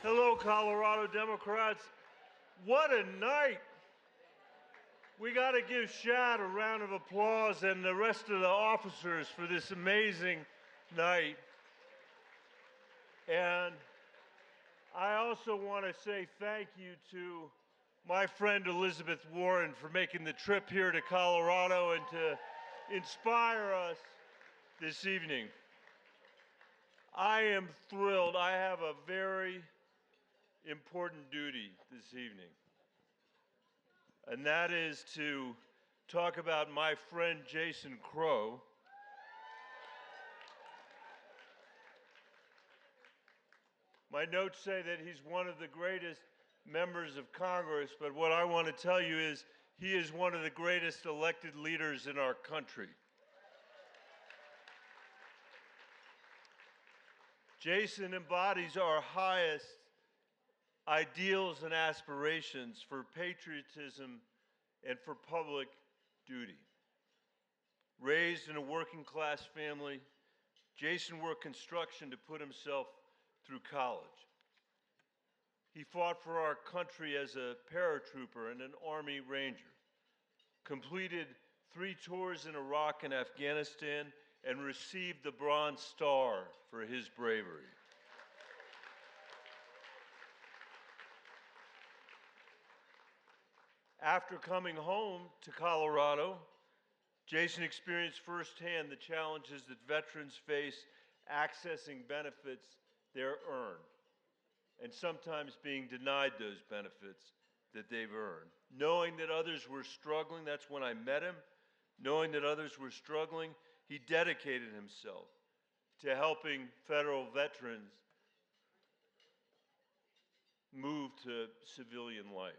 Hello, Colorado Democrats. What a night. We got to give Shad a round of applause and the rest of the officers for this amazing night. And I also want to say thank you to my friend Elizabeth Warren for making the trip here to Colorado and to inspire us this evening. I am thrilled. I have a very important duty this evening, and that is to talk about my friend Jason Crow. My notes say that he's one of the greatest members of Congress, but what I want to tell you is he is one of the greatest elected leaders in our country. Jason embodies our highest ideals and aspirations for patriotism and for public duty. Raised in a working-class family, Jason worked construction to put himself through college. He fought for our country as a paratrooper and an Army Ranger, completed 3 tours in Iraq and Afghanistan, and received the Bronze Star for his bravery. After coming home to Colorado, Jason experienced firsthand the challenges that veterans face accessing benefits they're earned, and sometimes being denied those benefits that they've earned. Knowing that others were struggling, that's when I met him. Knowing that others were struggling, he dedicated himself to helping federal veterans move to civilian life.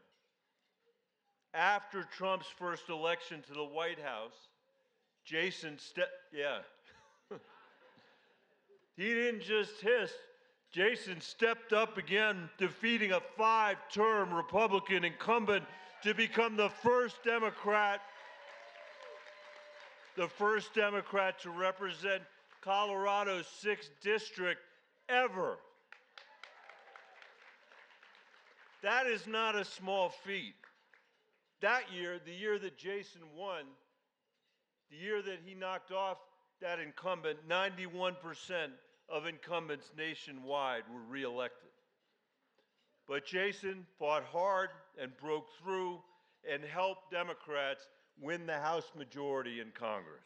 After Trump's first election to the White House, Jason he didn't just hiss. Jason stepped up again, defeating a 5-term Republican incumbent to become the first Democrat to represent Colorado's 6th district ever. That is not a small feat. That year, the year that Jason won, the year that he knocked off that incumbent, 91% of incumbents nationwide were reelected. But Jason fought hard and broke through and helped Democrats win the House majority in Congress.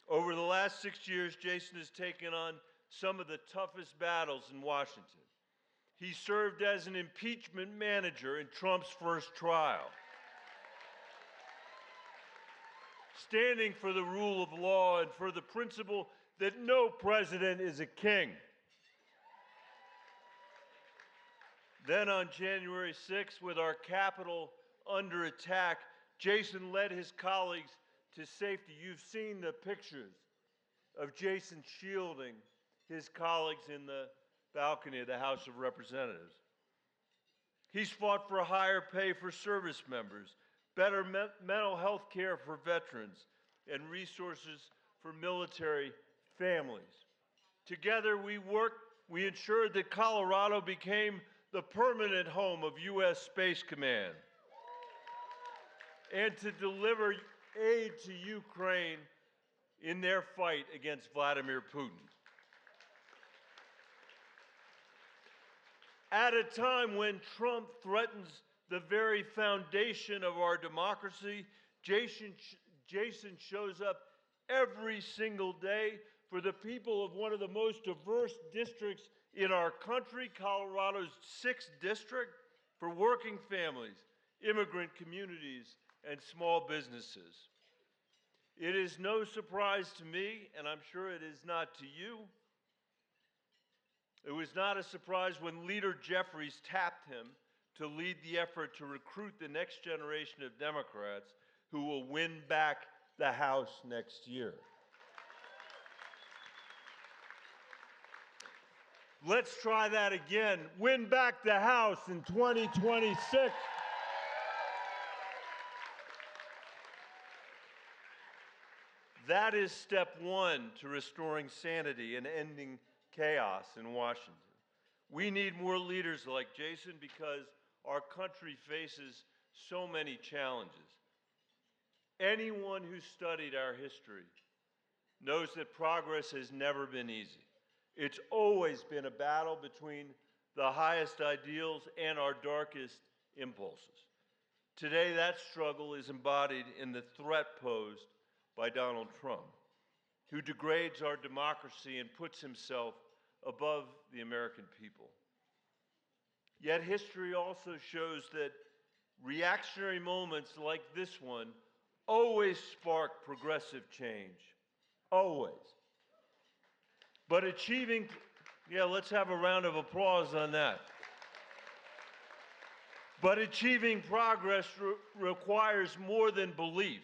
Over the last 6 years, Jason has taken on some of the toughest battles in Washington. He served as an impeachment manager in Trump's first trial, standing for the rule of law and for the principle that no president is a king. Then on January 6th, with our Capitol under attack, Jason led his colleagues to safety. You've seen the pictures of Jason shielding his colleagues in the balcony of the House of Representatives. He's fought for higher pay for service members, better mental health care for veterans, and resources for military families. Together we ensured that Colorado became the permanent home of U.S. Space Command, and to deliver aid to Ukraine in their fight against Vladimir Putin. At a time when Trump threatens the very foundation of our democracy, Jason shows up every single day for the people of one of the most diverse districts in our country, Colorado's 6th district, for working families, immigrant communities, and small businesses. It is no surprise to me, and I'm sure it is not to you. It was not a surprise when Leader Jeffries tapped him to lead the effort to recruit the next generation of Democrats who will win back the House next year. Let's try that again. Win back the House in 2026. That is step 1 to restoring sanity and ending chaos in Washington. We need more leaders like Jason because our country faces so many challenges. Anyone who studied our history knows that progress has never been easy. It's always been a battle between the highest ideals and our darkest impulses. Today, that struggle is embodied in the threat posed by Donald Trump, who degrades our democracy and puts himself above the American people. Yet history also shows that reactionary moments like this one always spark progressive change. Always. But let's have a round of applause on that. But achieving progress requires more than belief.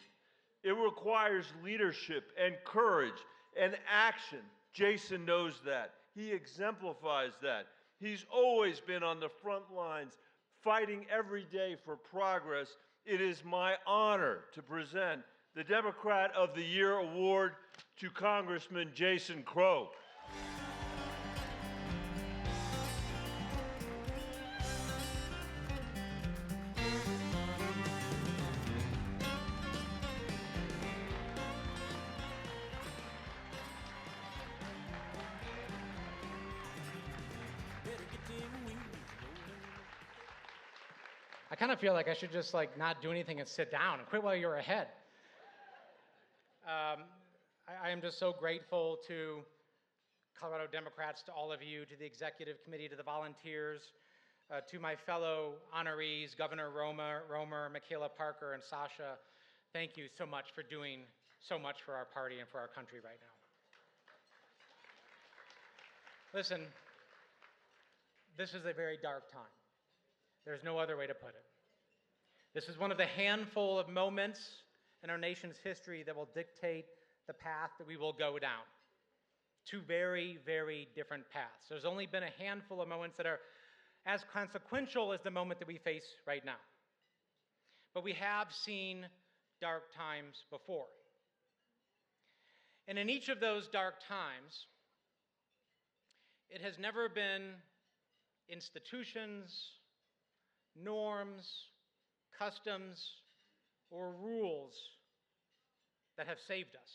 It requires leadership and courage and action. Jason knows that. He exemplifies that. He's always been on the front lines, fighting every day for progress. It is my honor to present the Democrat of the Year Award to Congressman Jason Crow. I kind of feel like I should just not do anything and sit down and quit while you're ahead. I am just so grateful to Colorado Democrats, to all of you, to the executive committee, to the volunteers, to my fellow honorees, Governor Romer, Michaela Parker, and Sasha. Thank you so much for doing so much for our party and for our country right now. Listen, this is a very dark time. There's no other way to put it. This is one of the handful of moments in our nation's history that will dictate the path that we will go down. Two very, very different paths. There's only been a handful of moments that are as consequential as the moment that we face right now. But we have seen dark times before. And in each of those dark times, it has never been institutions, norms, customs, or rules that have saved us.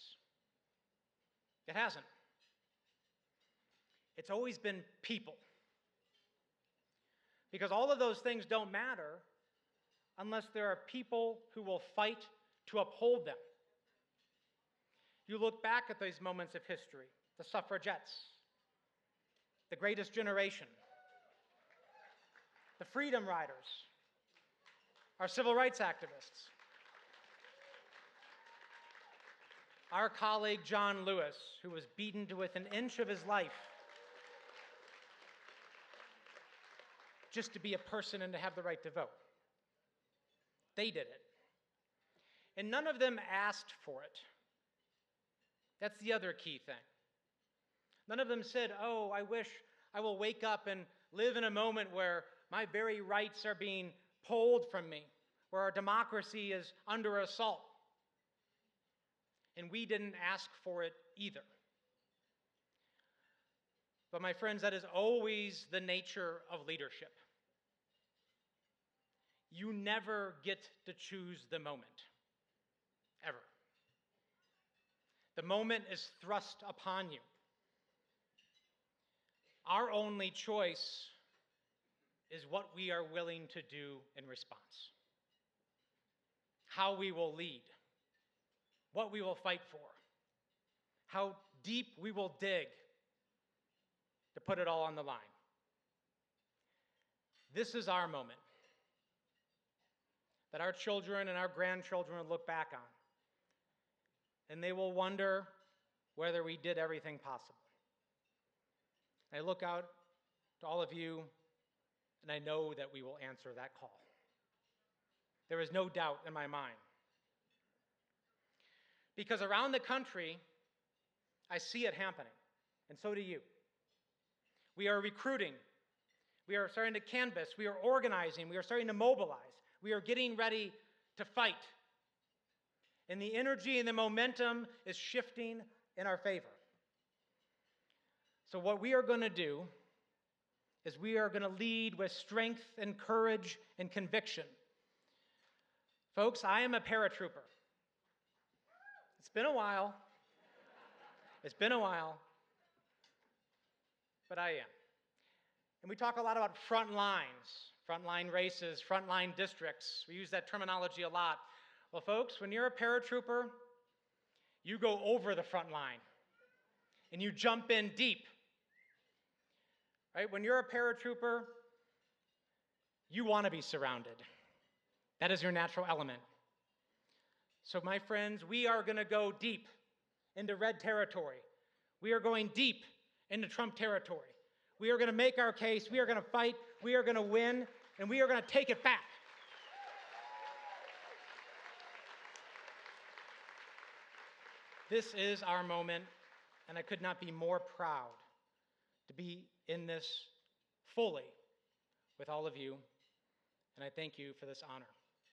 It hasn't. It's always been people. Because all of those things don't matter unless there are people who will fight to uphold them. You look back at these moments of history, the suffragettes, the greatest generation, the freedom riders, our civil rights activists, our colleague John Lewis, who was beaten to within an inch of his life just to be a person and to have the right to vote. They did it. And none of them asked for it. That's the other key thing. None of them said, oh, I wish I will wake up and live in a moment where my very rights are being pulled from me, where our democracy is under assault. And we didn't ask for it either. But my friends, that is always the nature of leadership. You never get to choose the moment, ever. The moment is thrust upon you. Our only choice is what we are willing to do in response. How we will lead, what we will fight for, how deep we will dig to put it all on the line. This is our moment that our children and our grandchildren will look back on, and they will wonder whether we did everything possible. I look out to all of you, and I know that we will answer that call. There is no doubt in my mind. Because around the country, I see it happening, and so do you. We are recruiting. We are starting to canvass. We are organizing. We are starting to mobilize. We are getting ready to fight. And the energy and the momentum is shifting in our favor. So what we are going to do is we are going to lead with strength and courage and conviction. Folks, I am a paratrooper. It's been a while. It's been a while. But I am. And we talk a lot about front lines, frontline races, frontline districts. We use that terminology a lot. Well, folks, when you're a paratrooper, you go over the front line and you jump in deep. Right? When you're a paratrooper, you want to be surrounded. That is your natural element. So, my friends, we are going to go deep into red territory. We are going deep into Trump territory. We are going to make our case. We are going to fight. We are going to win. And we are going to take it back. This is our moment, and I could not be more proud to be in this fully with all of you. And I thank you for this honor.